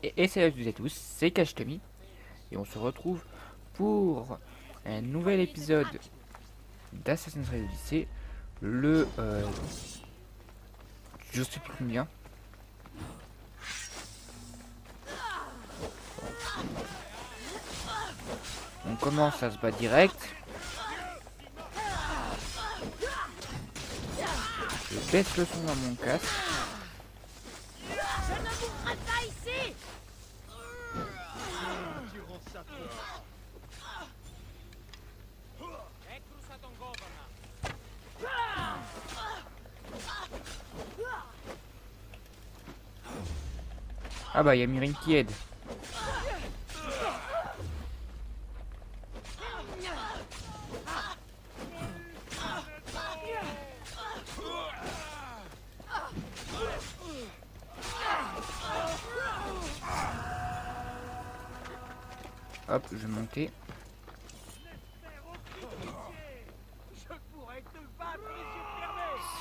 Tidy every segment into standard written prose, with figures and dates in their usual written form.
Et salut à toutes et à tous, c'est Kashtomi et on se retrouve pour un nouvel épisode d'Assassin's Creed Odyssey, le je sais plus combien. On commence à se battre direct. Je baisse le son dans mon casque. Je ne mourrai pas ici. Ah bah il y a Mirin qui aide. Hop, je vais monter.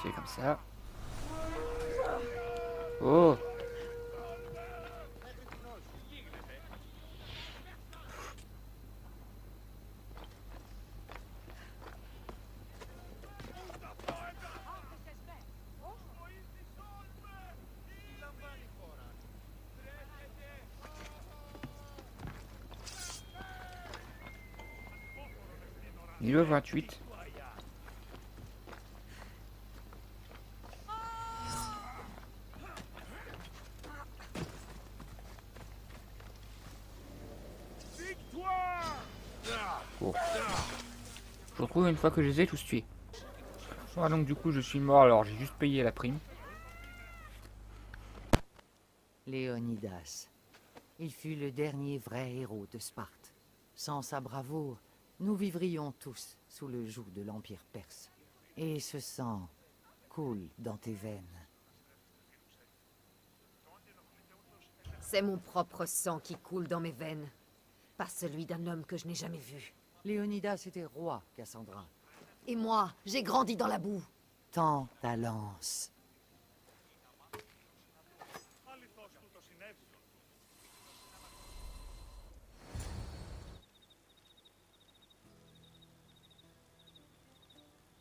C'est comme ça. Oh! Niveau 28. Bon. Je retrouve une fois que je les ai tous tués. Ah, donc du coup je suis mort, alors j'ai juste payé la prime. Léonidas. Il fut le dernier vrai héros de Sparte. Sans sa bravoure, nous vivrions tous sous le joug de l'Empire perse. Et ce sang coule dans tes veines. C'est mon propre sang qui coule dans mes veines, pas celui d'un homme que je n'ai jamais vu. Léonidas était roi, Cassandra. Et moi, j'ai grandi dans la boue. Tends ta lance.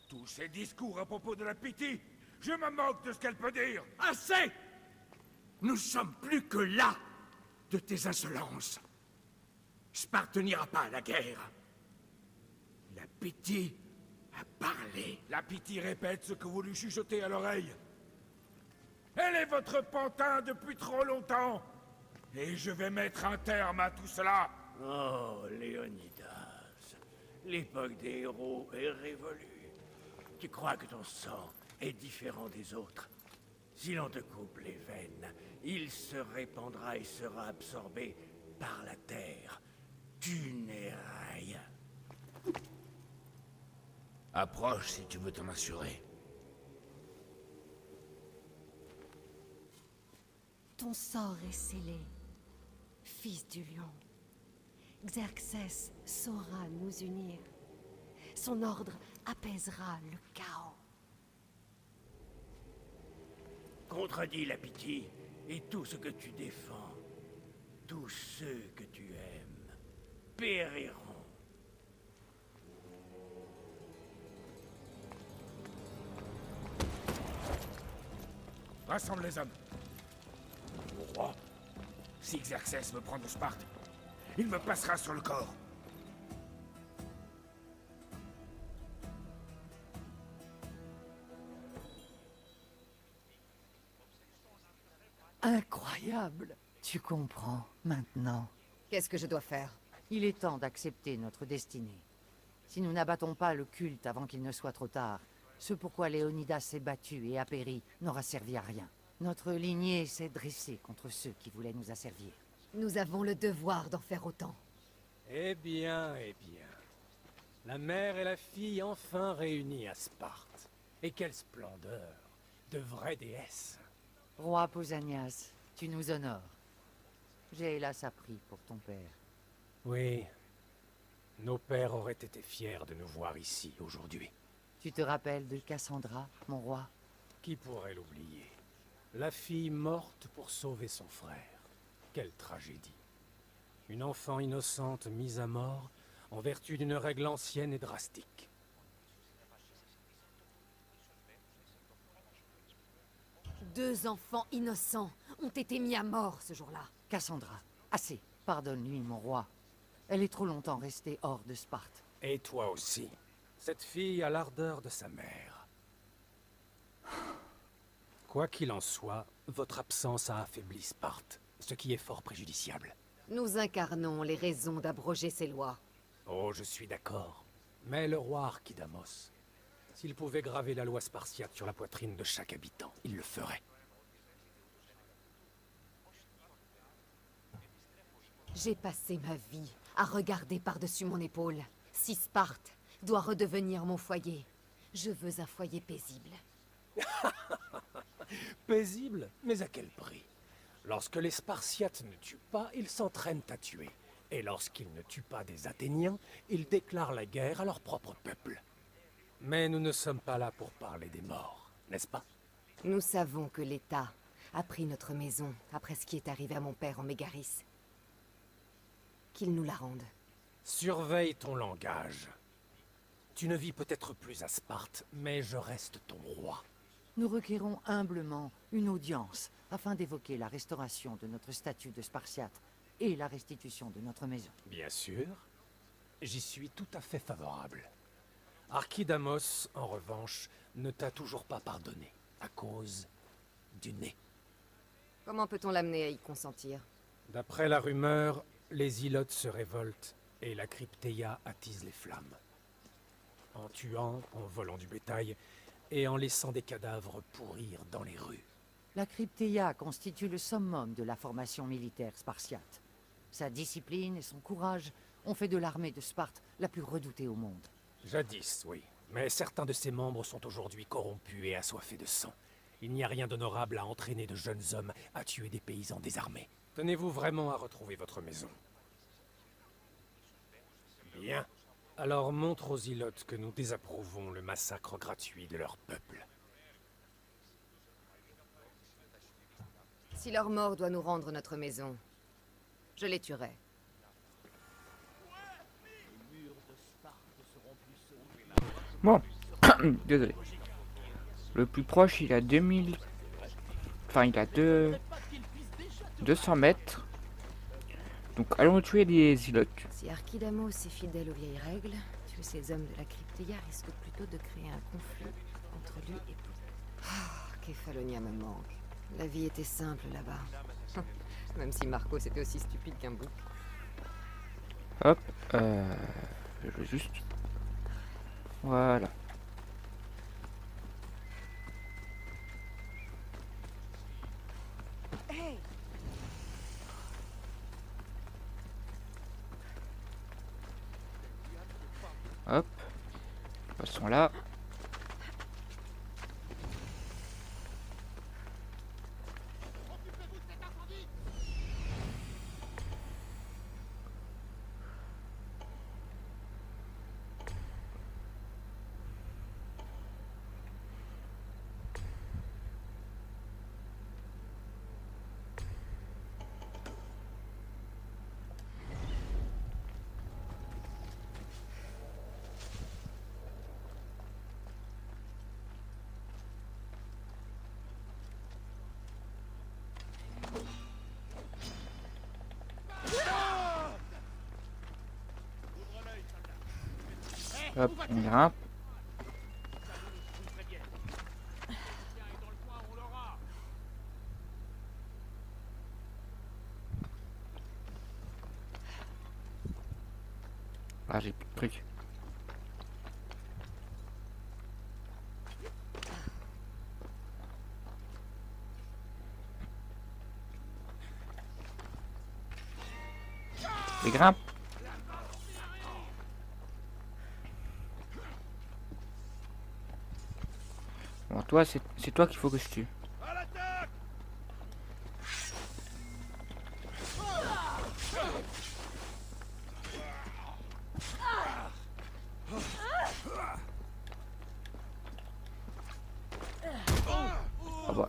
Tous ces discours à propos de la Pythie, je me moque de ce qu'elle peut dire. Assez! Nous sommes plus que là de tes insolences. Sparte n'ira pas à la guerre. La Pythie a parlé. La Pythie répète ce que vous lui chuchotez à l'oreille. Elle est votre pantin depuis trop longtemps. Et je vais mettre un terme à tout cela. Oh, Léonidas, l'époque des héros est révolue. Tu crois que ton sang est différent des autres? Si l'on te coupe les veines, il se répandra et sera absorbé par la terre. Tu n'es rien. Approche si tu veux t'en assurer. Ton sort est scellé, fils du lion. Xerxès saura nous unir. Son ordre apaisera le chaos. Contredis la Pythie et tout ce que tu défends. Tous ceux que tu aimes périront. Rassemble les hommes. Mon roi, si Xerxès me prend de Sparte, il me passera sur le corps. Incroyable! Tu comprends maintenant. Qu'est-ce que je dois faire? Il est temps d'accepter notre destinée. Si nous n'abattons pas le culte avant qu'il ne soit trop tard, ce pourquoi Léonidas s'est battu et a péri n'aura servi à rien. Notre lignée s'est dressée contre ceux qui voulaient nous asservir. Nous avons le devoir d'en faire autant. Eh bien, eh bien. La mère et la fille enfin réunies à Sparte. Et quelle splendeur! De vraies déesses. Roi Pausanias, tu nous honores. J'ai hélas appris pour ton père. Oui. Nos pères auraient été fiers de nous voir ici aujourd'hui. Tu te rappelles de Cassandra, mon roi? Qui pourrait l'oublier? La fille morte pour sauver son frère. Quelle tragédie. Une enfant innocente mise à mort en vertu d'une règle ancienne et drastique. Deux enfants innocents ont été mis à mort ce jour-là. Cassandra, assez. Pardonne-lui, mon roi. Elle est trop longtemps restée hors de Sparte. Et toi aussi. Cette fille a l'ardeur de sa mère. Quoi qu'il en soit, votre absence a affaibli Sparte, ce qui est fort préjudiciable. Nous incarnons les raisons d'abroger ces lois. Oh, je suis d'accord. Mais le roi Archidamos, s'il pouvait graver la loi spartiate sur la poitrine de chaque habitant, il le ferait. J'ai passé ma vie à regarder par-dessus mon épaule. Si Sparte doit redevenir mon foyer, je veux un foyer paisible. Paisible, mais à quel prix? Lorsque les Spartiates ne tuent pas, ils s'entraînent à tuer. Et lorsqu'ils ne tuent pas des Athéniens, ils déclarent la guerre à leur propre peuple. Mais nous ne sommes pas là pour parler des morts, n'est-ce pas? Nous savons que l'État a pris notre maison après ce qui est arrivé à mon père en Mégaris. Qu'il nous la rende. Surveille ton langage. Tu ne vis peut-être plus à Sparte, mais je reste ton roi. Nous requérons humblement une audience afin d'évoquer la restauration de notre statut de Spartiate et la restitution de notre maison. Bien sûr, j'y suis tout à fait favorable. Archidamos, en revanche, ne t'a toujours pas pardonné, à cause du nez. Comment peut-on l'amener à y consentir? D'après la rumeur, les Ilotes se révoltent et la Crypteia attise les flammes. En tuant, en volant du bétail et en laissant des cadavres pourrir dans les rues. La Crypteia constitue le summum de la formation militaire spartiate. Sa discipline et son courage ont fait de l'armée de Sparte la plus redoutée au monde. Jadis, oui. Mais certains de ses membres sont aujourd'hui corrompus et assoiffés de sang. Il n'y a rien d'honorable à entraîner de jeunes hommes à tuer des paysans désarmés. Tenez-vous vraiment à retrouver votre maison? Bien. Alors montre aux Ilotes que nous désapprouvons le massacre gratuit de leur peuple. Si leur mort doit nous rendre notre maison, je les tuerai. Bon, désolé. Le plus proche, il a 2000... Enfin, il a 200 mètres. Donc, allons tuer les Ilotes. Si Archidamos est fidèle aux vieilles règles, tuer ces hommes de la Crypteia risque plutôt de créer un conflit entre lui et... Kefalonia me manque. La vie était simple là-bas. Même si Marcos était aussi stupide qu'un bouc. Hop, je vais juste... Voilà. Hop. Passons là. Hop, on grimpe. Ah, j'ai plus de trucs. Les grimpe. Bon, toi, c'est toi qu'il faut que je tue. Ah bah.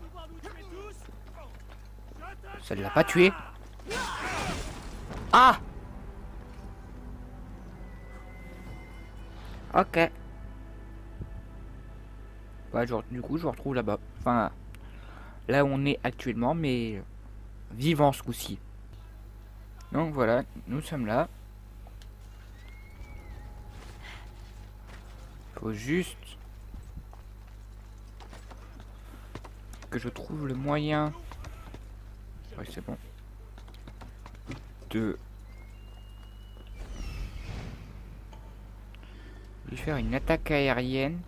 Ça ne l'a pas tué. Ah! Ok. Bah, du coup, je me retrouve là-bas. Enfin, là où on est actuellement, mais vivant ce coup-ci. Donc voilà, nous sommes là. Faut juste que je trouve le moyen. Oui, c'est bon. De lui faire une attaque aérienne.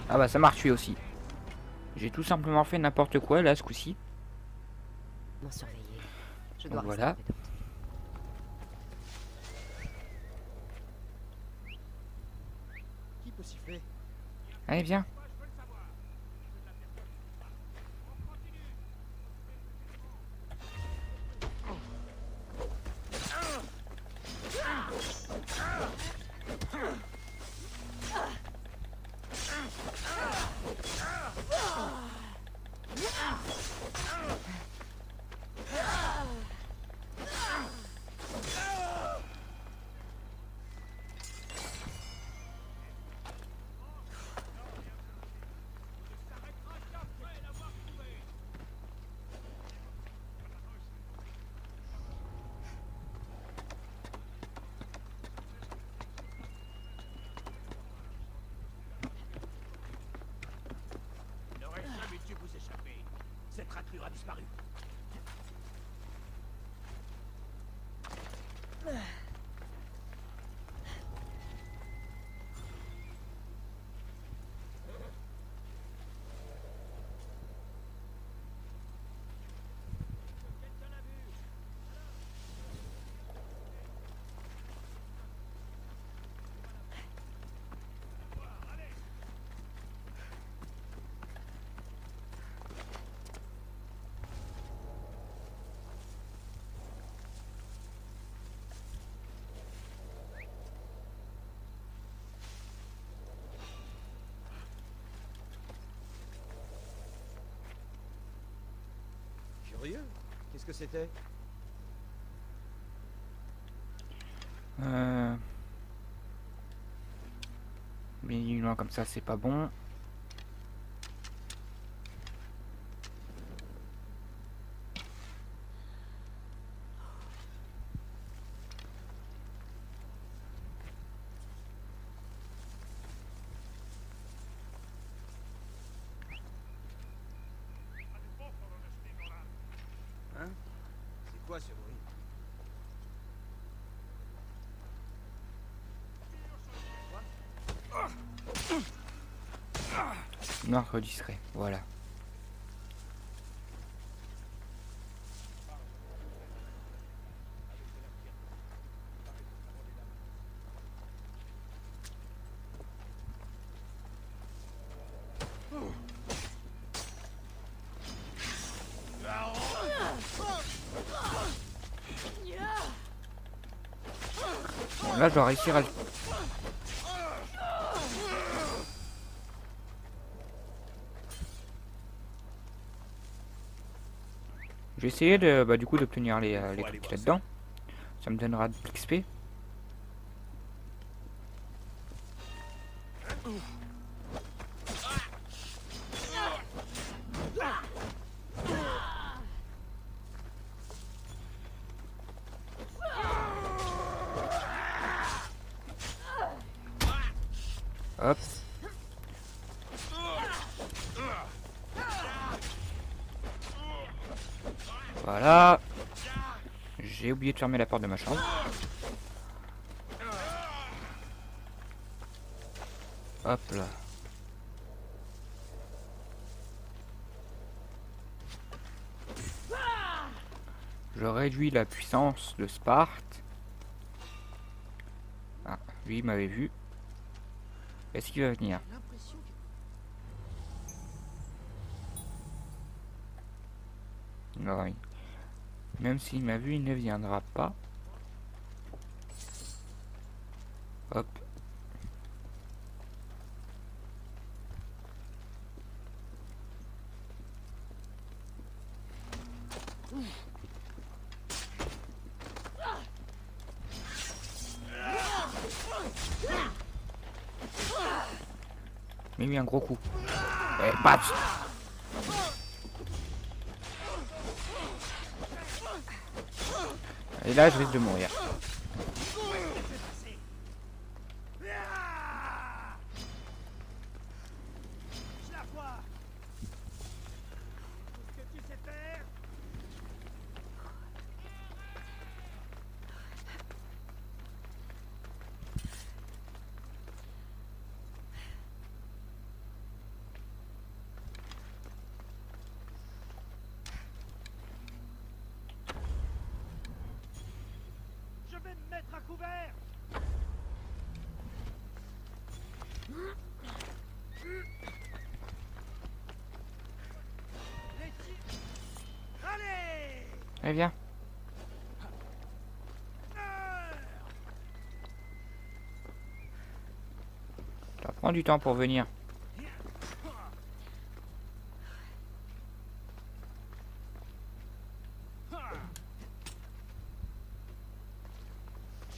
Ah bah ça m'a tué aussi. J'ai tout simplement fait n'importe quoi là ce coup-ci. M'en surveiller. Je Donc dois rester voilà. prudente. Qui peut siffler? Allez viens. Il n'aurait jamais dû vous échapper. Cette raclure a disparu. Curieux. Qu'est-ce que c'était? Bien évidemment comme ça c'est pas bon. Hein? C'est quoi ce bruit? Meurtre discret, voilà. Bon, là je dois réussir à le... Je vais essayer de, bah, du coup d'obtenir les trucs là-dedans. Ça me donnera de l'XP. Hop. Voilà. J'ai oublié de fermer la porte de ma chambre. Hop là. Je réduis la puissance de Sparte. Ah, lui il m'avait vu. Est-ce qu'il va venir? Non, oui. Même s'il m'a vu, il ne viendra pas. Hop. Mais lui un gros coup. Et patch. Et là je risque de mourir. Je vais me mettre à couvert. Allez! Allez viens. Ça prend du temps pour venir.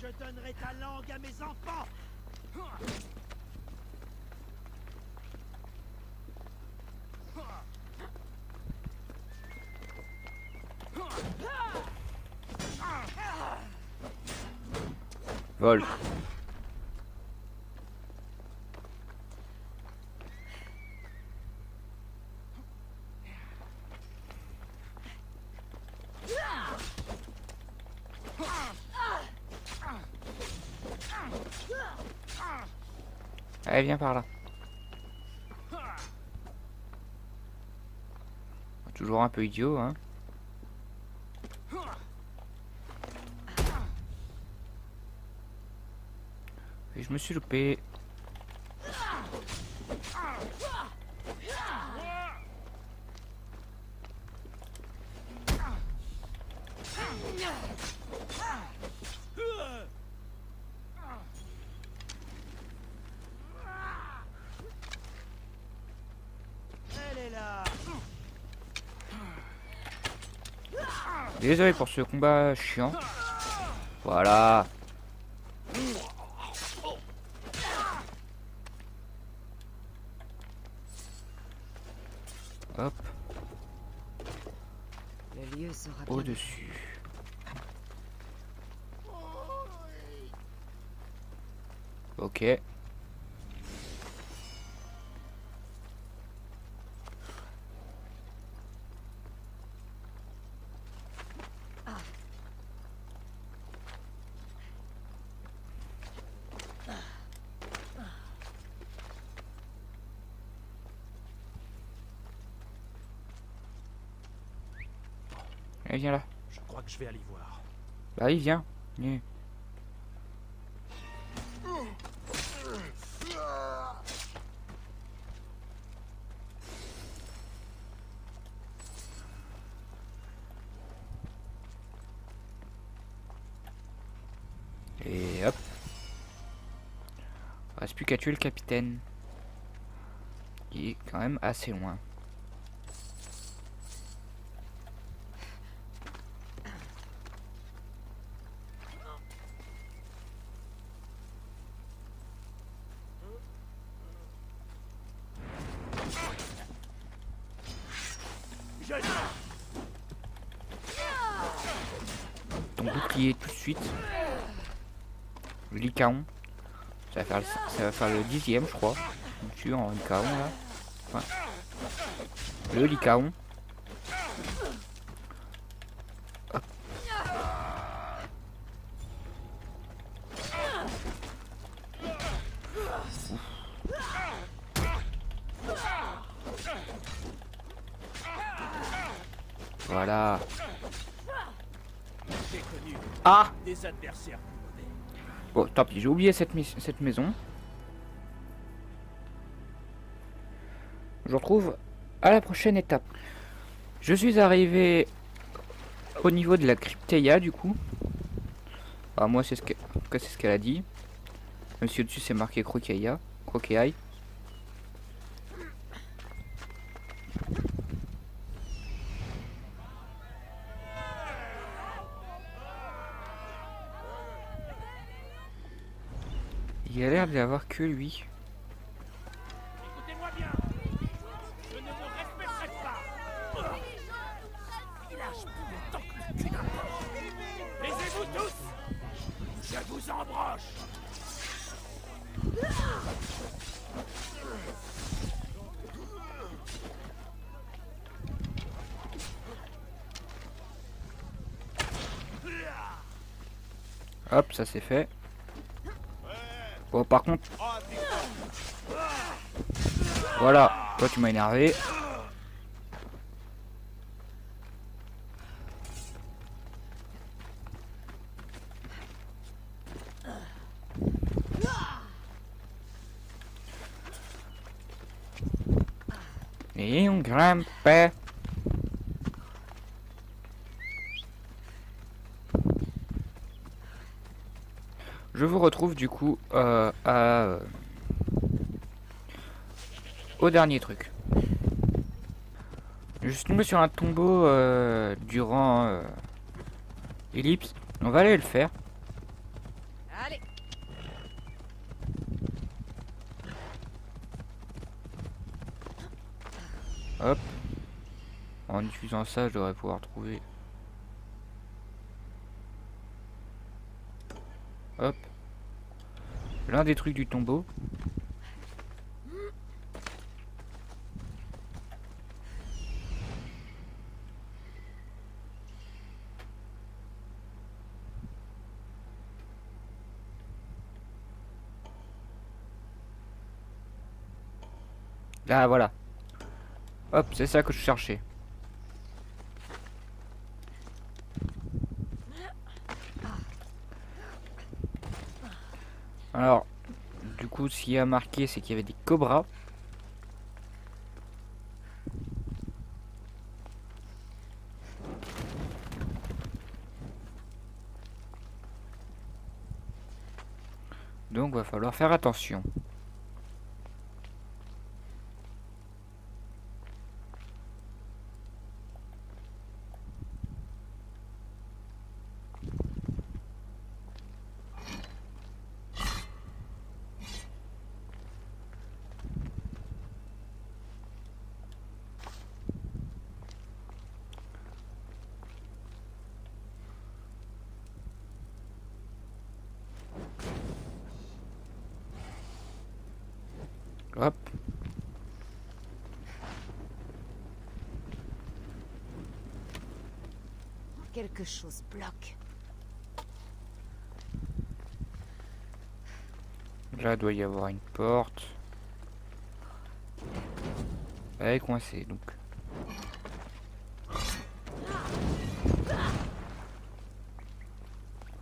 Je donnerai ta langue à mes enfants. Vol. Allez, viens par là. Toujours un peu idiot, hein. Et je me suis loupé. Elle est là. Désolé pour ce combat chiant. Voilà. Hop, Le lieu sera bien. au-dessus. Ok. Allez, viens là. Je crois que je vais aller voir. Bah oui, viens. Viens. Et hop. Reste plus qu'à tuer le capitaine. Qui est quand même assez loin. Ton bouclier tout de suite. Le Lycaon. Ça va faire le 10e, je crois. On tue en Lycaon là. Enfin, le Lycaon. Hop. Voilà. J'ai connu Ah! des adversaires plus modernes. Bon, tant pis, j'ai oublié cette maison. Je vous retrouve à la prochaine étape. Je suis arrivé au niveau de la Crypteia, du coup. Ah, moi, c'est ce qu'elle a dit. Même si au-dessus, c'est marqué Croqueia. Croqueaille. Il a l'air d'y avoir que lui. Écoutez-moi bien. Je ne vous respecterai pas. Il lâche plus le temps que le cul d'un porc. Taisez-vous tous. Je vous embroche. Hop, ça c'est fait. Bon, par contre... Voilà, toi tu m'as énervé. Et on grimpait. Je vous retrouve du coup au dernier truc. Je suis tombé sur un tombeau durant Ellipse. On va aller le faire. Allez. Hop. En utilisant ça, je devrais pouvoir trouver. Hop. L'un des trucs du tombeau. Là, voilà. Hop, c'est ça que je cherchais. Alors, du coup, s'il y a marqué, c'est qu'il y avait des cobras. Donc, va falloir faire attention. Hop. Quelque chose bloque. Là, doit y avoir une porte. Elle est coincée, donc.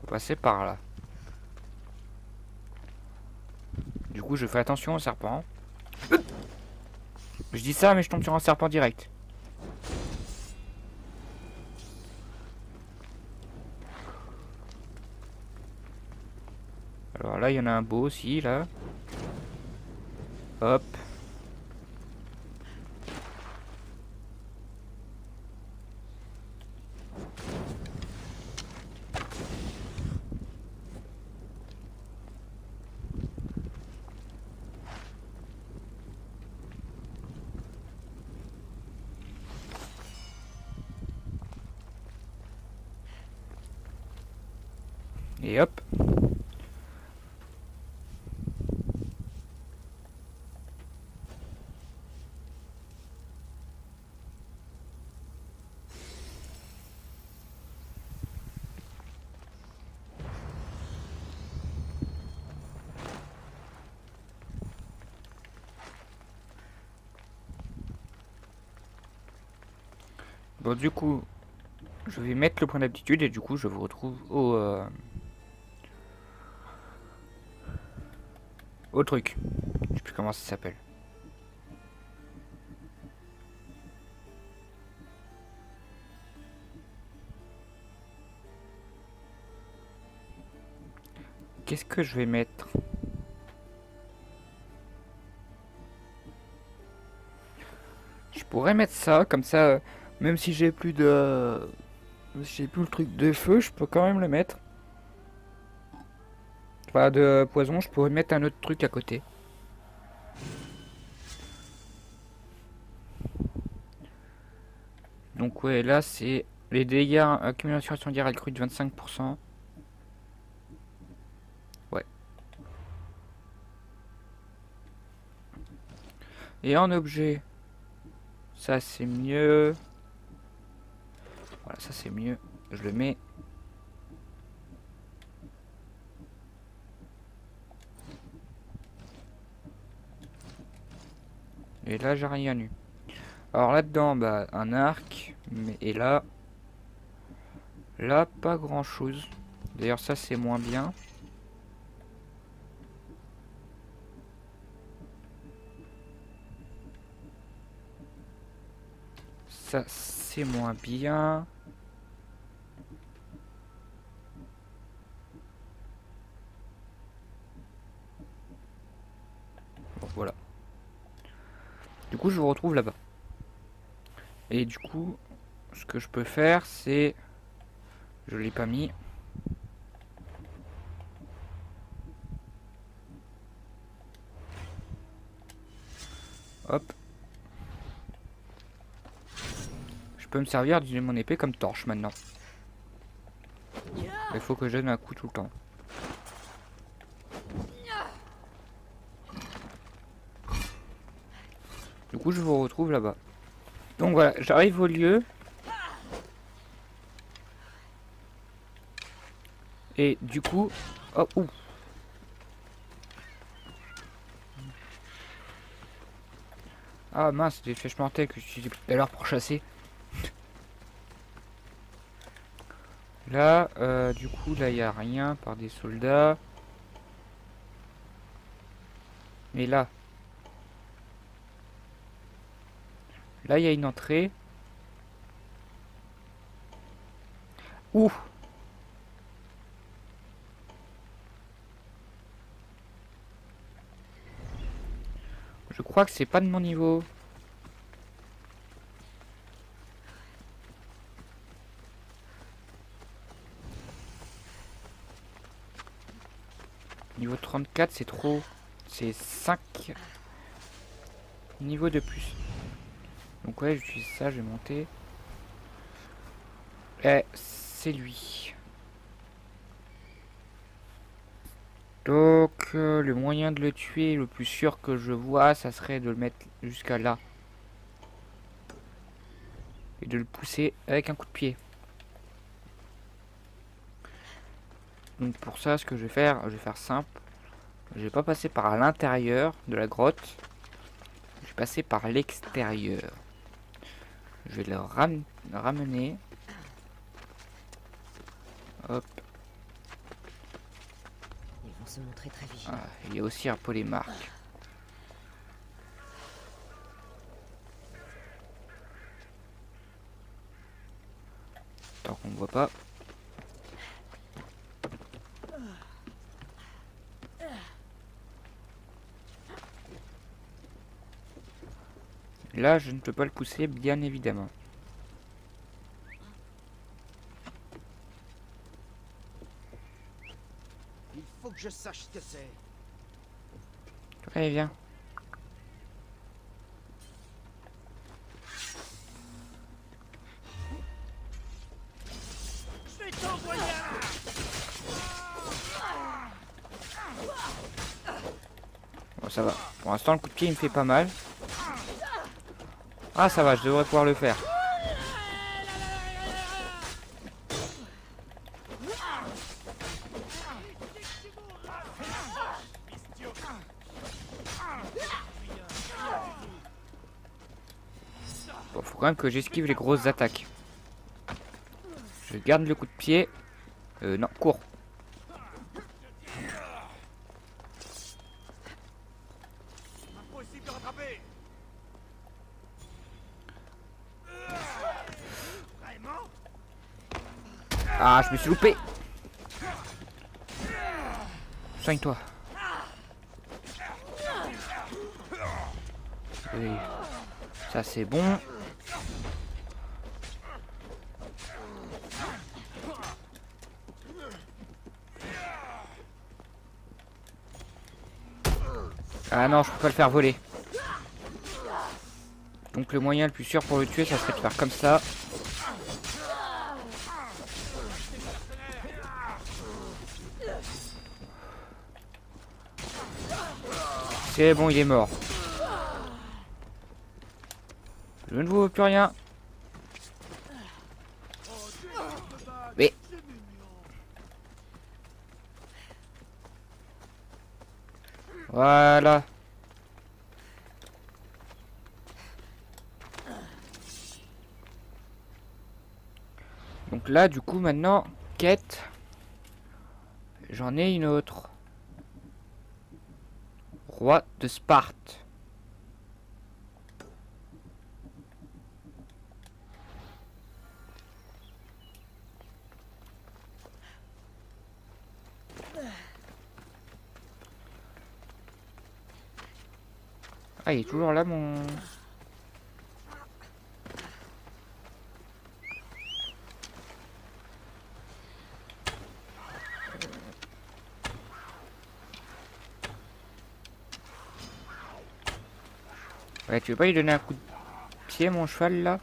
Faut passer par là. Du coup, je fais attention au serpent. Je dis ça, mais je tombe sur un serpent direct. Alors là, il y en a un beau aussi, là. Hop. Et hop. Bon, du coup, je vais mettre le point d'aptitude et du coup, je vous retrouve au truc. Je sais plus comment ça s'appelle. qu'est-ce que je vais mettre? Je pourrais mettre ça, comme ça, même si j'ai plus de... si j'ai plus le truc de feu, je peux quand même le mettre. Pas de poison, je pourrais mettre un autre truc à côté. Donc ouais, là c'est les dégâts, accumulation incendiaire accrue de 25%. Ouais. Et en objet, ça c'est mieux. Voilà, ça c'est mieux. Je le mets. Et là j'ai rien eu. Alors là-dedans, bah un arc. Mais et là pas grand chose. D'ailleurs ça c'est moins bien. Ça c'est moins bien. Bon, voilà. Du coup je vous retrouve là-bas. Et du coup, ce que je peux faire, c'est... Je l'ai pas mis. Hop. Je peux me servir d'utiliser mon épée comme torche maintenant. Il faut que je donne un coup tout le temps. Du coup, je vous retrouve là-bas. Donc voilà, j'arrive au lieu. Et du coup... Oh, ouh. Ah mince, des flèches mortelles que j'utilisais tout à l'heure pour chasser. Là, du coup, là, il n'y a rien par des soldats. Mais là... Là, il y a une entrée. Ouh! Je crois que c'est pas de mon niveau. Niveau 34, c'est trop. C'est 5 niveaux de plus. Donc ouais, j'utilise ça, je vais monter. Eh, c'est lui. Donc, le moyen de le tuer, le plus sûr que je vois, ça serait de le mettre jusqu'à là. Et de le pousser avec un coup de pied. Donc pour ça, ce que je vais faire simple. Je vais pas passer par l'intérieur de la grotte. Je vais passer par l'extérieur. Je vais le ramener. Hop. Ils vont se montrer très vigilants. Ah, il y a aussi un polémarque. Tant qu'on ne voit pas. Là, je ne peux pas le pousser, bien évidemment. Il faut que je sache ce que c'est. Allez, viens. Je vais t'envoyer un... Bon, ça va. Pour l'instant, le coup de pied, il me fait pas mal. Ah, ça va, je devrais pouvoir le faire. Bon, faut quand même que j'esquive les grosses attaques. Je garde le coup de pied. Non, cours. Impossible de rattraper. Vraiment? Ah, je me suis loupé. Soigne-toi. Oui. Ça c'est bon. Ah non, je peux pas le faire voler. Donc le moyen le plus sûr pour le tuer, ça serait de faire comme ça. C'est bon, il est mort. Je ne vois plus rien. Mais... Voilà. Donc là, du coup, maintenant, quête. J'en ai une autre. Roi de Sparte. Ah, il est toujours là, mon... Ouais, tu veux pas lui donner un coup de pied, mon cheval, là?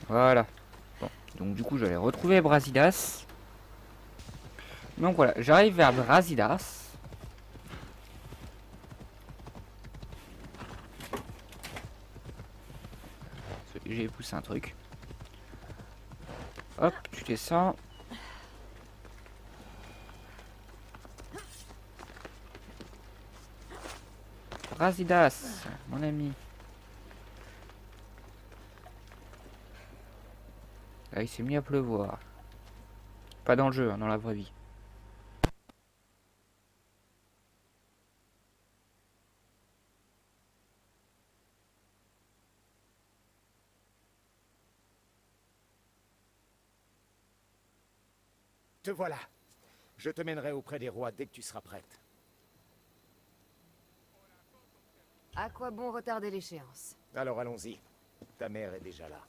Voilà. Bon, donc du coup, j'allais retrouver Brasidas. Donc voilà, j'arrive vers Brasidas. J'ai poussé un truc. Hop, tu descends. Brasidas, mon ami. Là, il s'est mis à pleuvoir. Pas dans le jeu, hein, dans la vraie vie. Te voilà. Je te mènerai auprès des rois dès que tu seras prête. À quoi bon retarder l'échéance? Alors allons-y. Ta mère est déjà là.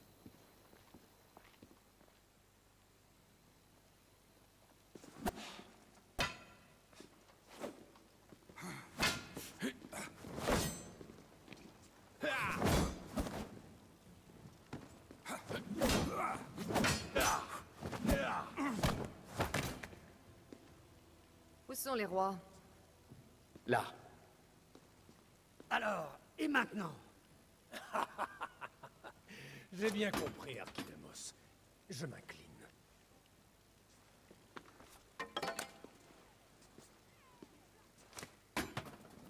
Où sont les rois? Là. Alors, et maintenant? J'ai bien compris, Archidamos. Je m'incline.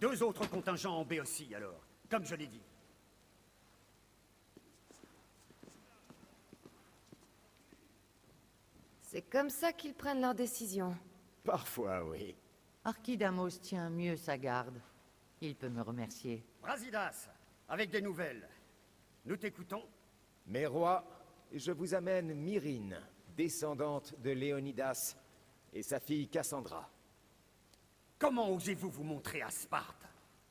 Deux autres contingents en Béotie, alors, comme je l'ai dit. C'est comme ça qu'ils prennent leurs décisions. Parfois, oui. Archidamos tient mieux sa garde. Il peut me remercier. Brasidas, avec des nouvelles. Nous t'écoutons. Mes rois, je vous amène Myrrine, descendante de Léonidas, et sa fille Cassandra. Comment osez-vous vous montrer à Sparte?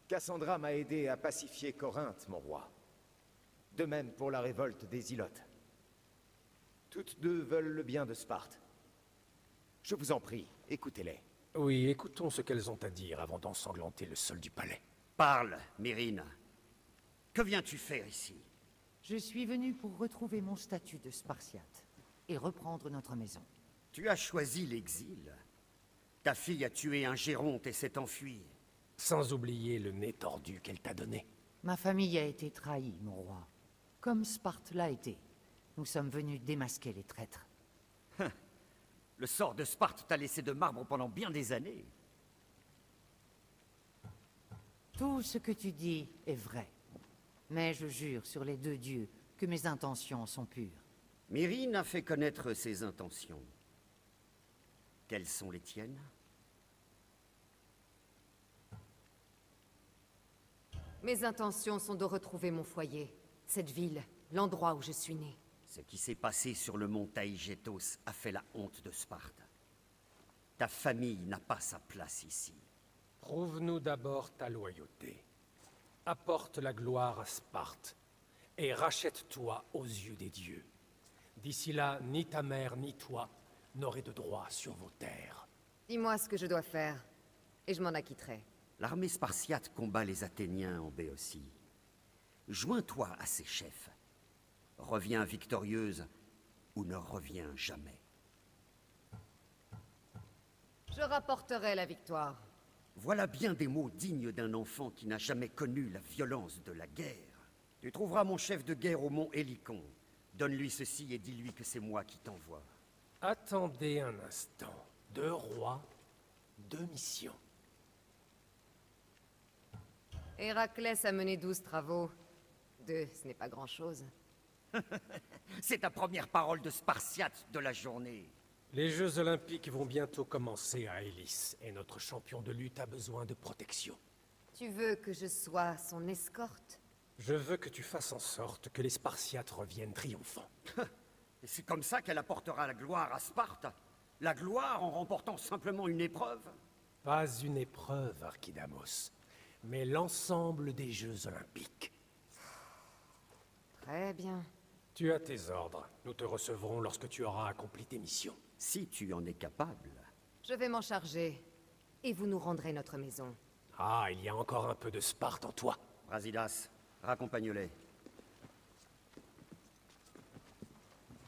Cassandra m'a aidé à pacifier Corinthe, mon roi. De même pour la révolte des Ilotes. Toutes deux veulent le bien de Sparte. Je vous en prie, écoutez-les. Oui, écoutons ce qu'elles ont à dire avant d'ensanglanter le sol du palais. Parle, Myrrine. Que viens-tu faire ici? Je suis venu pour retrouver mon statut de Spartiate et reprendre notre maison. Tu as choisi l'exil. Ta fille a tué un géronte et s'est enfuie. Sans oublier le nez tordu qu'elle t'a donné. Ma famille a été trahie, mon roi. Comme Sparte l'a été. Nous sommes venus démasquer les traîtres. Le sort de Sparte t'a laissé de marbre pendant bien des années. Tout ce que tu dis est vrai. Mais je jure sur les deux dieux que mes intentions sont pures. Myrrine a fait connaître ses intentions. Quelles sont les tiennes? Mes intentions sont de retrouver mon foyer, cette ville, l'endroit où je suis né. Ce qui s'est passé sur le mont Taïgetos a fait la honte de Sparte. Ta famille n'a pas sa place ici. Prouve-nous d'abord ta loyauté. Apporte la gloire à Sparte, et rachète-toi aux yeux des dieux. D'ici là, ni ta mère ni toi n'aurez de droit sur vos terres. Dis-moi ce que je dois faire, et je m'en acquitterai. L'armée spartiate combat les Athéniens en Béotie. Joins-toi à ses chefs. Reviens victorieuse ou ne reviens jamais. Je rapporterai la victoire. Voilà bien des mots dignes d'un enfant qui n'a jamais connu la violence de la guerre. Tu trouveras mon chef de guerre au mont Hélicon. Donne-lui ceci et dis-lui que c'est moi qui t'envoie. Attendez un instant. 2 rois, 2 missions. Héraclès a mené 12 travaux. 2, ce n'est pas grand-chose. C'est ta première parole de Spartiate de la journée. Les Jeux Olympiques vont bientôt commencer à Élis, et notre champion de lutte a besoin de protection. Tu veux que je sois son escorte? Je veux que tu fasses en sorte que les Spartiates reviennent triomphants. Et c'est comme ça qu'elle apportera la gloire à Sparte? La gloire en remportant simplement une épreuve? Pas une épreuve, Archidamos, mais l'ensemble des Jeux Olympiques. Très bien. Tu as tes ordres. Nous te recevrons lorsque tu auras accompli tes missions. Si tu en es capable. Je vais m'en charger, et vous nous rendrez notre maison. Ah, il y a encore un peu de Sparte en toi. Brasidas, raccompagne-les.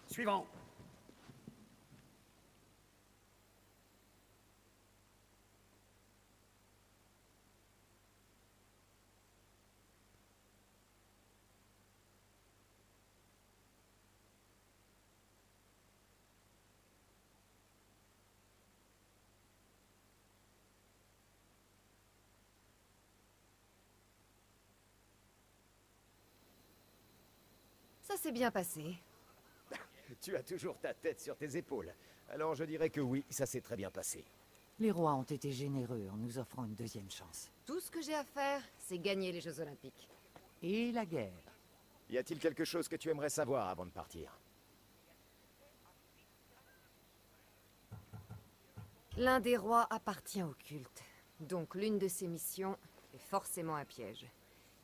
Suivant. Ça s'est bien passé. Tu as toujours ta tête sur tes épaules. Alors je dirais que oui, ça s'est très bien passé. Les rois ont été généreux en nous offrant une 2e chance. Tout ce que j'ai à faire, c'est gagner les Jeux Olympiques. Et la guerre. Y a-t-il quelque chose que tu aimerais savoir avant de partir? L'un des rois appartient au culte. Donc l'une de ses missions est forcément un piège.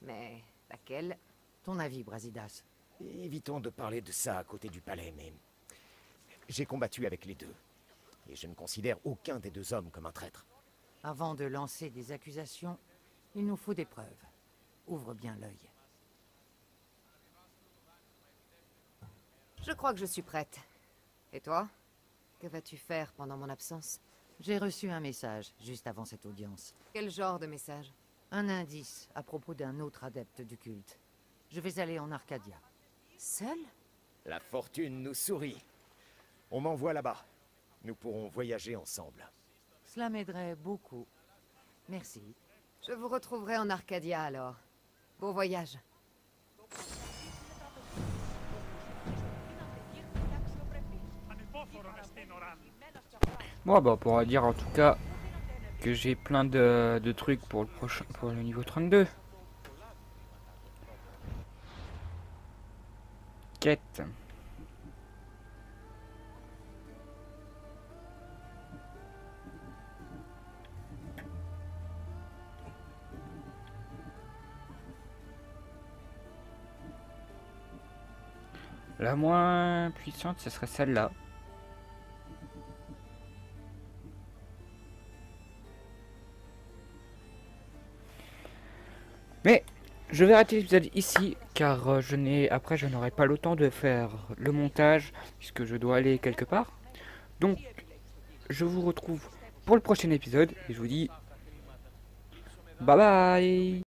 Mais laquelle? Ton avis, Brasidas? Évitons de parler de ça à côté du palais, mais... J'ai combattu avec les deux. Et je ne considère aucun des 2 hommes comme un traître. Avant de lancer des accusations, il nous faut des preuves. Ouvre bien l'œil. Je crois que je suis prête. Et toi? Que vas-tu faire pendant mon absence? J'ai reçu un message juste avant cette audience. Quel genre de message? Un indice à propos d'un autre adepte du culte. Je vais aller en Arcadia. Seul? La fortune nous sourit. On m'envoie là-bas. Nous pourrons voyager ensemble. Cela m'aiderait beaucoup. Merci. Je vous retrouverai en Arcadia alors. Bon voyage. Bon bah on pourra dire en tout cas que j'ai plein de trucs pour le prochain, pour le niveau 32. Quête. La moins puissante, ce serait celle-là. Mais je vais arrêter l'épisode ici car je n'aurai pas le temps de faire le montage puisque je dois aller quelque part. Donc je vous retrouve pour le prochain épisode et je vous dis bye bye.